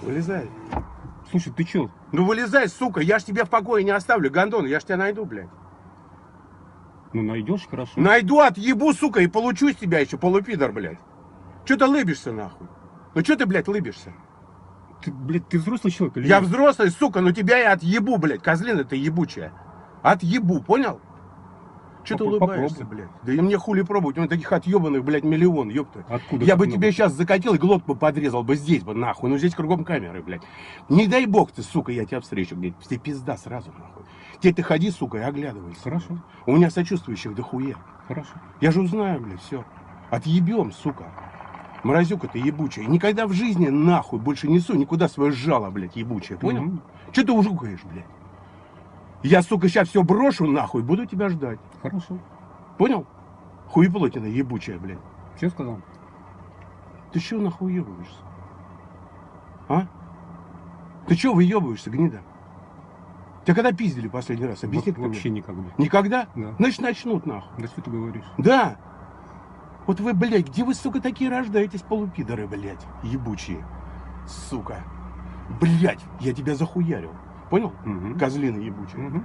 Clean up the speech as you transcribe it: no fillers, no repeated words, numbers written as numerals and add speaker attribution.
Speaker 1: Вылезай.
Speaker 2: Слушай, ты чё?
Speaker 1: Ну вылезай, сука, я ж тебя в покое не оставлю, гондон, я ж тебя найду, блядь.
Speaker 2: Ну найдешь, хорошо.
Speaker 1: Найду, отъебу, сука, и получу с тебя еще, полупидор, блядь. Че ты лыбишься, нахуй? Ну че ты, блядь, лыбишься?
Speaker 2: Ты, блядь, ты взрослый человек или
Speaker 1: Я
Speaker 2: нет?
Speaker 1: взрослый, сука, но тебя я отъебу, блядь, козлина ты ебучая. Отъебу, понял? Че ты улыбаешься,
Speaker 2: Попробуй.
Speaker 1: блядь? Да и мне хули пробовать, у меня таких отъебанных, блядь, миллион, ёпта.
Speaker 2: Откуда
Speaker 1: Я
Speaker 2: так
Speaker 1: бы
Speaker 2: много?
Speaker 1: тебе сейчас закатил и глотку подрезал бы здесь бы, нахуй. Ну здесь кругом камеры, блядь. Не дай бог ты, сука, я тебя встречу, блядь. Тебе пизда сразу, нахуй. Теперь ты ходи, сука, и оглядывайся.
Speaker 2: Хорошо.
Speaker 1: Блядь. У меня сочувствующих дохуя.
Speaker 2: Хорошо.
Speaker 1: Я же узнаю, блядь, все. Отъебем, сука. Мразюка ты ебучая. И никогда в жизни, нахуй, больше несу никуда свое жало, блядь, ебучее. Понял?
Speaker 2: Мгм.
Speaker 1: Че ты ужукаешь, блядь? Я, сука, сейчас все брошу, нахуй, буду тебя ждать.
Speaker 2: Хорошо.
Speaker 1: Понял? Хуеплотина ебучая, блядь.
Speaker 2: Че сказал?
Speaker 1: Ты чего нахуй ебаешься? А? Ты чего выебываешься, гнида? Тебя когда пиздили последний раз? Объясни, кто
Speaker 2: Вообще
Speaker 1: мне.
Speaker 2: никогда.
Speaker 1: Никогда?
Speaker 2: Да.
Speaker 1: Значит, начнут, нахуй.
Speaker 2: Да что ты говоришь?
Speaker 1: Да. Вот вы, блядь, где вы, сука, такие рождаетесь, полупидоры, блядь, ебучие? Сука. Блядь, я тебя захуярил. Понял?
Speaker 2: Мгм.
Speaker 1: Козлина ебучая.
Speaker 2: Мгм.